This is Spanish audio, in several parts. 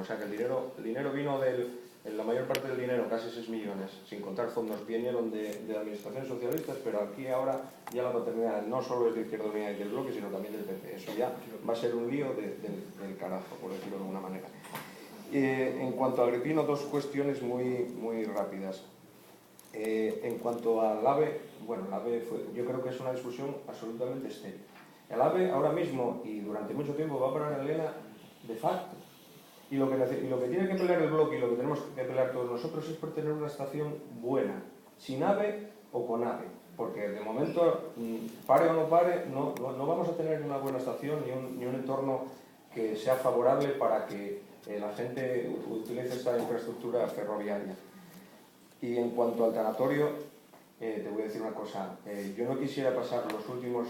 O sea que el dinero vino la mayor parte del dinero, casi 6 millones, sin contar fondos, vinieron de administraciones socialistas, pero aquí ahora ya la paternidad no solo es de Izquierda Unida y del Bloque, sino también del PP. Eso ya va a ser un lío del carajo, por decirlo de alguna manera. En cuanto a Agripino, dos cuestiones muy rápidas. En cuanto al AVE, bueno, el AVE yo creo que es una discusión absolutamente estéril. El AVE ahora mismo y durante mucho tiempo va a parar en Lena de facto. Y lo que tiene que pelear el Bloque y lo que tenemos que pelear todos nosotros es por tener una estación buena, sin AVE o con AVE. Porque de momento, pare o no pare, no vamos a tener una buena estación ni un entorno que sea favorable para que la gente utilice esta infraestructura ferroviaria. Y en cuanto al tanatorio, te voy a decir una cosa. Yo no quisiera pasar los últimos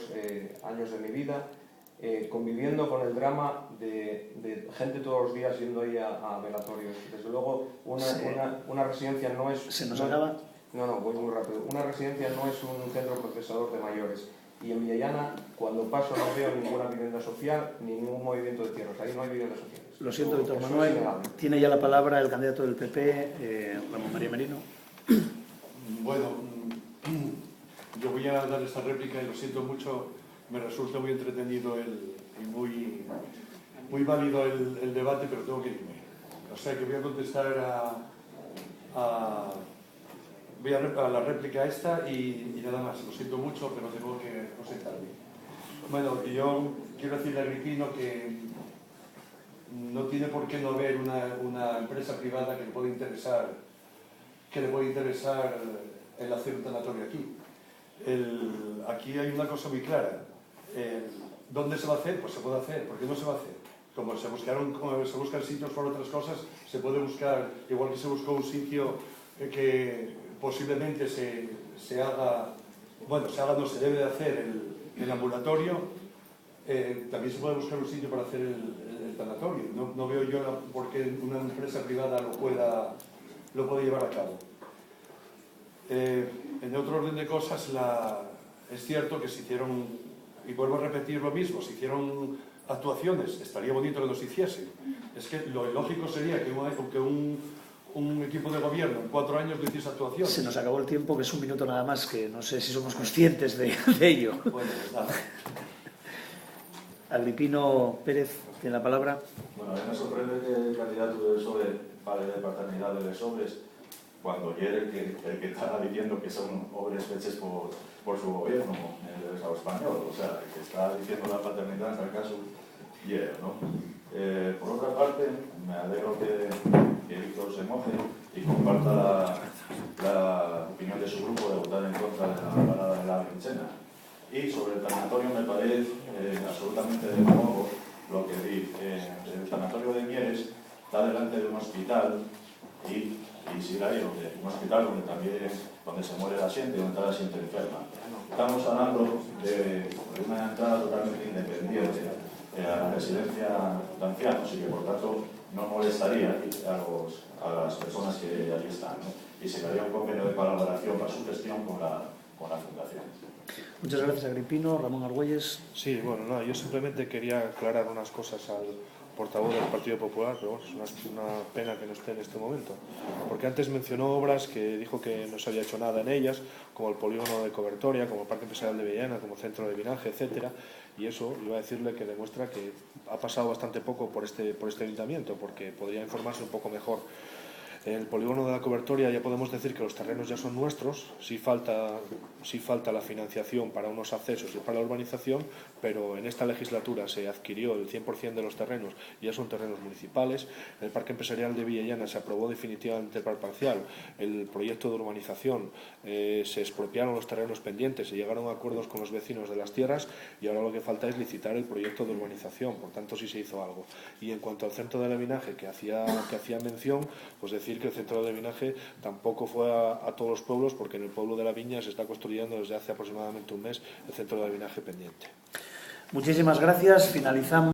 años de mi vida conviviendo con el drama de gente todos los días yendo ahí a velatorios. Desde luego, una residencia no es... ¿Se nos acaba? No, voy muy rápido. Una residencia no es un centro procesador de mayores. Y en Villallana, cuando paso, no veo ninguna vivienda social ni ningún movimiento de tierras. Ahí no hay viviendas sociales. Lo siento, Víctor Manuel. Tiene ya la palabra el candidato del PP, Ramón María Merino. Bueno, yo voy a dar esta réplica y lo siento mucho. Me resulta muy entretenido y muy válido el debate, pero tengo que irme. O sea que voy a contestar a la réplica esta y nada más. Lo siento mucho, pero tengo que ausentarme. Bueno, yo quiero decirle a Agripino que no tiene por qué no haber una empresa privada que le pueda interesar el hacer un tanatorio aquí. Aquí hay una cosa muy clara. ¿Dónde se va a hacer? Pues se puede hacer. ¿Por qué no se va a hacer? Como se buscan sitios por otras cosas, se puede buscar, igual que se buscó un sitio que posiblemente se haga, no se debe de hacer el ambulatorio, también se puede buscar un sitio para hacer el tanatorio. No veo yo por qué una empresa privada lo pueda llevar a cabo. En otro orden de cosas, es cierto que se hicieron, y vuelvo a repetir lo mismo, se hicieron actuaciones, estaría bonito que los hiciesen. Es que lo lógico sería que un equipo de gobierno en 4 años no hiciese actuaciones. Se nos acabó el tiempo, que es un minuto nada más, que no sé si somos conscientes de ello. Bueno, pues nada. Agripino Pérez tiene la palabra. Bueno, a mí me sorprende que el candidato del PSOE padre de paternidad de sobres, cuando ayer el que estaba diciendo que son obres fechas por su gobierno, el Estado español, o sea, el que está diciendo la paternidad en tal caso, ¿no? Por otra parte, me alegro que Víctor se moje y comparta la opinión de su grupo de votar en contra de la parada de la Vinchena. Y sobre el tanatorio me parece absolutamente de nuevo lo que dice. El tanatorio de Mieres está delante de un hospital y si hay un hospital donde se muere la gente, donde está la gente enferma. Estamos hablando de una entrada totalmente independiente a la residencia de ancianos y que por tanto no molestaría a las personas que allí están, ¿no? Y se haría un convenio de colaboración para su gestión con la Fundación. Muchas gracias, Agripino. Ramón Argüelles. Sí, bueno, no, yo simplemente quería aclarar unas cosas al portavoz del Partido Popular, pero bueno, es una pena que no esté en este momento. Porque antes mencionó obras que dijo que no se había hecho nada en ellas, como el polígono de Cobertoria, como el Parque Empresarial de Villena, como Centro de Vinaje, etcétera. Y eso iba a decirle que demuestra que ha pasado bastante poco por este ayuntamiento, porque podría informarse un poco mejor. En el polígono de la Cobertoria ya podemos decir que los terrenos ya son nuestros, sí falta la financiación para unos accesos y para la urbanización, pero en esta legislatura se adquirió el 100% de los terrenos y ya son terrenos municipales. En el Parque Empresarial de Villellana se aprobó definitivamente el plan parcial, el proyecto de urbanización, se expropiaron los terrenos pendientes, se llegaron a acuerdos con los vecinos de las tierras y ahora lo que falta es licitar el proyecto de urbanización, por tanto sí se hizo algo. Y en cuanto al centro de Levinaje que hacía mención, pues decir que el centro de Levinaje tampoco fue a todos los pueblos, porque en el pueblo de La Viña se está construyendo desde hace aproximadamente un mes el centro de Levinaje pendiente. Muchísimas gracias. Finalizamos.